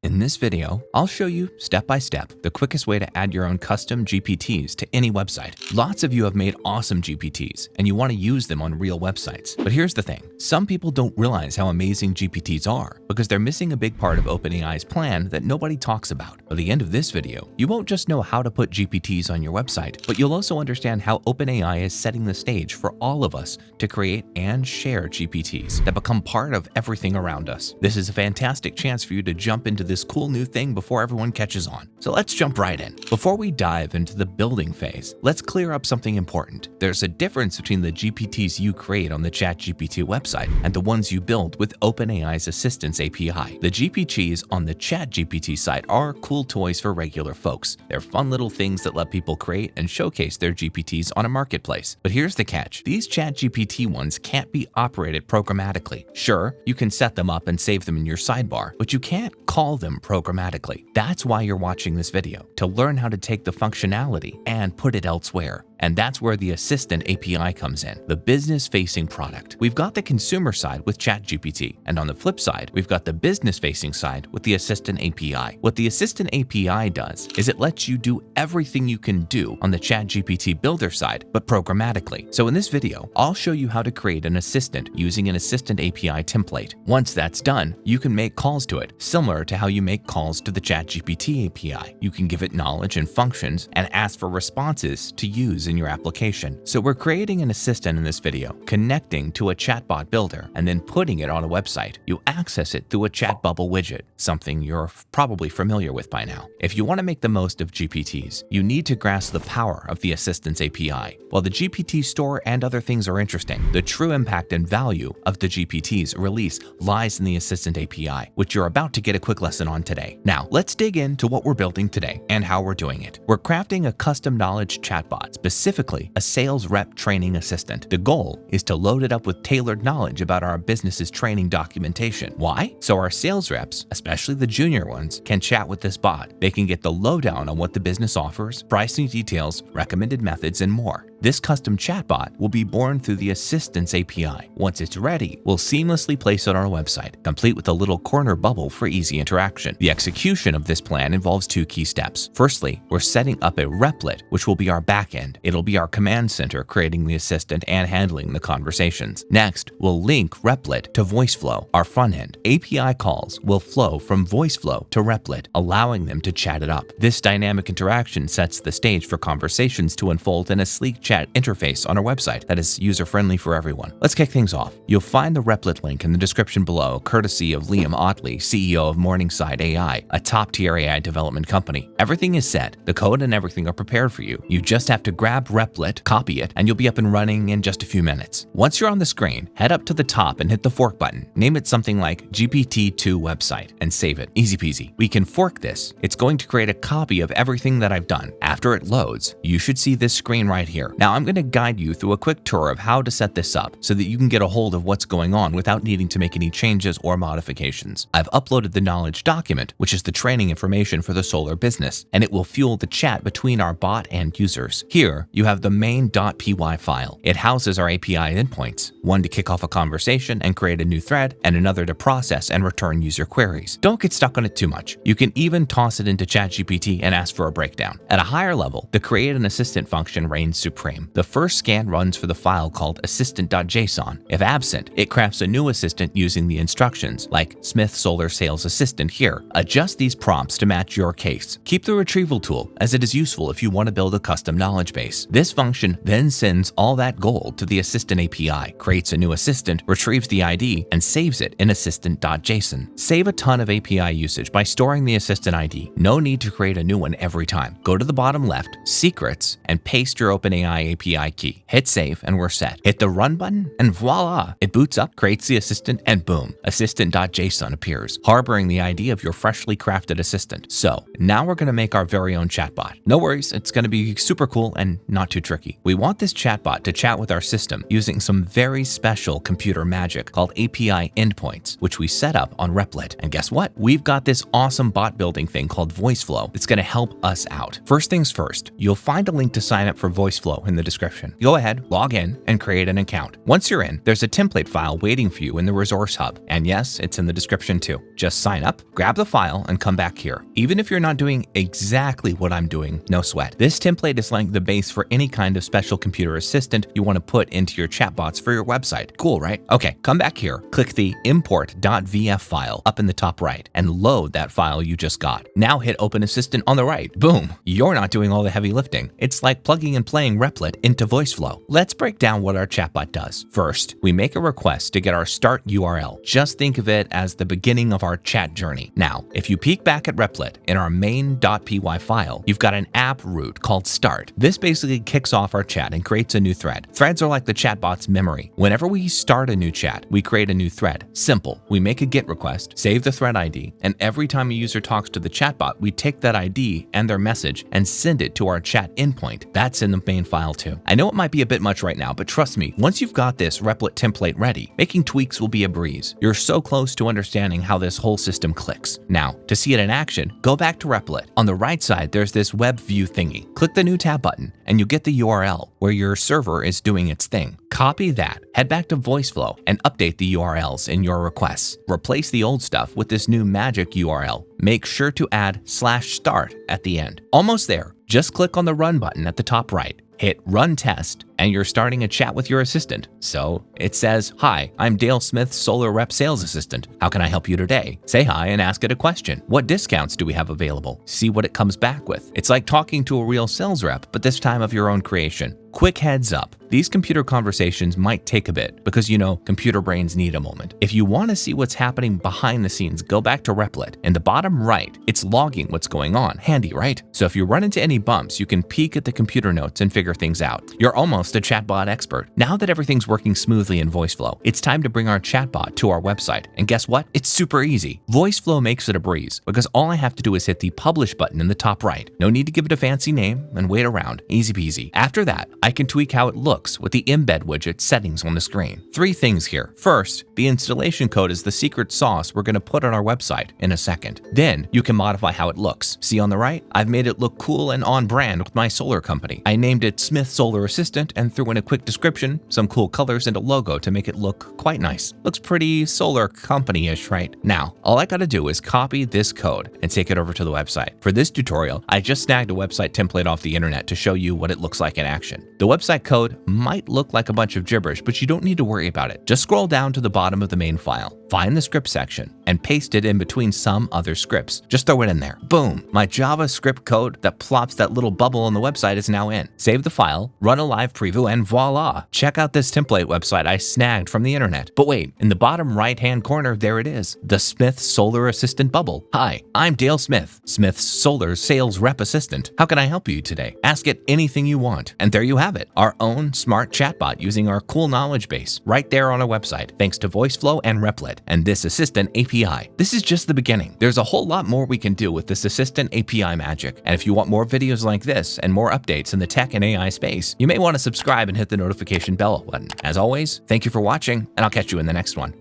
In this video, I'll show you step by step the quickest way to add your own custom GPTs to any website. Lots of you have made awesome GPTs and you want to use them on real websites. But here's the thing, some people don't realize how amazing GPTs are because they're missing a big part of OpenAI's plan that nobody talks about. By the end of this video, you won't just know how to put GPTs on your website, but you'll also understand how OpenAI is setting the stage for all of us to create and share GPTs that become part of everything around us. This is a fantastic chance for you to jump into this cool new thing before everyone catches on. So let's jump right in. Before we dive into the building phase, let's clear up something important. There's a difference between the GPTs you create on the ChatGPT website and the ones you build with OpenAI's Assistance API. The GPTs on the ChatGPT site are cool toys for regular folks. They're fun little things that let people create and showcase their GPTs on a marketplace. But here's the catch. These ChatGPT ones can't be operated programmatically. Sure, you can set them up and save them in your sidebar, but you can't call them programmatically. That's why you're watching this video, to learn how to take the functionality and put it elsewhere. And that's where the Assistant API comes in, the business-facing product. We've got the consumer side with ChatGPT, and on the flip side, we've got the business-facing side with the Assistant API. What the Assistant API does is it lets you do everything you can do on the ChatGPT builder side, but programmatically. So in this video, I'll show you how to create an assistant using an Assistant API template. Once that's done, you can make calls to it, similar to how you make calls to the ChatGPT API. You can give it knowledge and functions and ask for responses to use in your application. So we're creating an assistant in this video, connecting to a chatbot builder, and then putting it on a website. You access it through a chat bubble widget, something you're probably familiar with by now. If you want to make the most of GPTs, you need to grasp the power of the Assistance API. While the GPT store and other things are interesting, the true impact and value of the GPT's release lies in the Assistant API, which you're about to get a quick lesson on today. Now, let's dig into what we're building today and how we're doing it. We're crafting a custom knowledge chatbot, specifically a sales rep training assistant. The goal is to load it up with tailored knowledge about our business's training documentation. Why? So our sales reps, especially the junior ones, can chat with this bot. They can get the lowdown on what the business offers, pricing details, recommended methods, and more. This custom chatbot will be born through the Assistance API. Once it's ready, we'll seamlessly place it on our website, complete with a little corner bubble for easy interaction. The execution of this plan involves two key steps. Firstly, we're setting up a replet, which will be our backend. It'll be our command center creating the assistant and handling the conversations. Next, we'll link replet to Voiceflow, our front end. API calls will flow from Voiceflow to replet, allowing them to chat it up. This dynamic interaction sets the stage for conversations to unfold in a sleek chat interface on our website that is user-friendly for everyone. Let's kick things off. You'll find the replet link in the description below, courtesy of Liam Otley, CEO of Morningside AI, a top-tier AI development company. Everything is set. The code and everything are prepared for you. You just have to grab replet, copy it, and you'll be up and running in just a few minutes. Once you're on the screen, head up to the top and hit the fork button. Name it something like GPT-2 website and save it. Easy peasy. We can fork this. It's going to create a copy of everything that I've done. After it loads, you should see this screen right here. Now I'm going to guide you through a quick tour of how to set this up so that you can get a hold of what's going on without needing to make any changes or modifications. I've uploaded the knowledge document, which is the training information for the solar business, and it will fuel the chat between our bot and users. Here, you have the main.py file. It houses our API endpoints, one to kick off a conversation and create a new thread, and another to process and return user queries. Don't get stuck on it too much. You can even toss it into ChatGPT and ask for a breakdown. At a higher level, the create an assistant function reigns supreme. The first scan runs for the file called assistant.json. If absent, it crafts a new assistant using the instructions, like Smith Solar Sales Assistant here. Adjust these prompts to match your case. Keep the retrieval tool, as it is useful if you want to build a custom knowledge base. This function then sends all that gold to the Assistant API, creates a new assistant, retrieves the ID, and saves it in assistant.json. Save a ton of API usage by storing the assistant ID. No need to create a new one every time. Go to the bottom left, Secrets, and paste your OpenAI API key. Hit save and we're set. Hit the run button and voila! It boots up, creates the assistant, and boom, assistant.json appears, harboring the ID of your freshly crafted assistant. So now we're going to make our very own chatbot. No worries, it's going to be super cool and not too tricky. We want this chatbot to chat with our system using some very special computer magic called API endpoints, which we set up on Replit. And guess what? We've got this awesome bot building thing called Voiceflow that's going to help us out. First things first, you'll find a link to sign up for Voiceflow below in the description. Go ahead, log in, and create an account. Once you're in, there's a template file waiting for you in the Resource Hub. And yes, it's in the description too. Just sign up, grab the file, and come back here. Even if you're not doing exactly what I'm doing, no sweat. This template is like the base for any kind of special computer assistant you want to put into your chatbots for your website. Cool, right? Okay, come back here, click the import.vf file up in the top right, and load that file you just got. Now hit Open Assistant on the right. Boom! You're not doing all the heavy lifting. It's like plugging and playing Replit into Voiceflow. Let's break down what our chatbot does. First, we make a request to get our start URL. Just think of it as the beginning of our chat journey. Now, if you peek back at Replit, in our main.py file, you've got an app root called start. This basically kicks off our chat and creates a new thread. Threads are like the chatbot's memory. Whenever we start a new chat, we create a new thread. Simple. We make a GET request, save the thread ID, and every time a user talks to the chatbot, we take that ID and their message and send it to our chat endpoint. That's in the main file too. I know it might be a bit much right now, but trust me, once you've got this Replit template ready, making tweaks will be a breeze. You're so close to understanding how this whole system clicks. Now, to see it in action, go back to Replit. On the right side, there's this web view thingy. Click the new tab button, and you get the URL where your server is doing its thing. Copy that, head back to Voiceflow, and update the URLs in your requests. Replace the old stuff with this new magic URL. Make sure to add /start at the end. Almost there. Just click on the Run button at the top right. Hit Run Test, and you're starting a chat with your assistant. So it says, "Hi, I'm Dale Smith, Solar Rep Sales Assistant. How can I help you today?" Say hi and ask it a question. What discounts do we have available? See what it comes back with. It's like talking to a real sales rep, but this time of your own creation. Quick heads up, these computer conversations might take a bit because, computer brains need a moment. If you want to see what's happening behind the scenes, go back to Replit. In the bottom right, it's logging what's going on. Handy, right? So if you run into any bumps, you can peek at the computer notes and figure things out. You're almost a chatbot expert. Now that everything's working smoothly in Voiceflow, it's time to bring our chatbot to our website. And guess what? It's super easy. Voiceflow makes it a breeze because all I have to do is hit the Publish button in the top right. No need to give it a fancy name and wait around. Easy peasy. After that, I can tweak how it looks with the embed widget settings on the screen. 3 things here. First, the installation code is the secret sauce we're going to put on our website in a second. Then you can modify how it looks. See on the right? I've made it look cool and on brand with my solar company. I named it Smith Solar Assistant and threw in a quick description, some cool colors, and a logo to make it look quite nice. Looks pretty solar company-ish, right? Now, all I gotta do is copy this code and take it over to the website. For this tutorial, I just snagged a website template off the internet to show you what it looks like in action. The website code might look like a bunch of gibberish, but you don't need to worry about it. Just scroll down to the bottom of the main file, find the script section, and paste it in between some other scripts. Just throw it in there. Boom! My JavaScript code that plops that little bubble on the website is now in. Save the file, run a live preview, and voila! Check out this template website I snagged from the internet. But wait, in the bottom right-hand corner, there it is. The Smith Solar Assistant bubble. Hi, I'm Dale Smith, Smith's Solar Sales Rep Assistant. How can I help you today? Ask it anything you want. And there you have it. Our own smart chatbot using our cool knowledge base right there on our website, thanks to Voiceflow and Replit and this Assistant API. This is just the beginning. There's a whole lot more we can do with this Assistant API magic. And if you want more videos like this and more updates in the tech and AI space, you may want to subscribe and hit the notification bell button. As always, thank you for watching, and I'll catch you in the next one.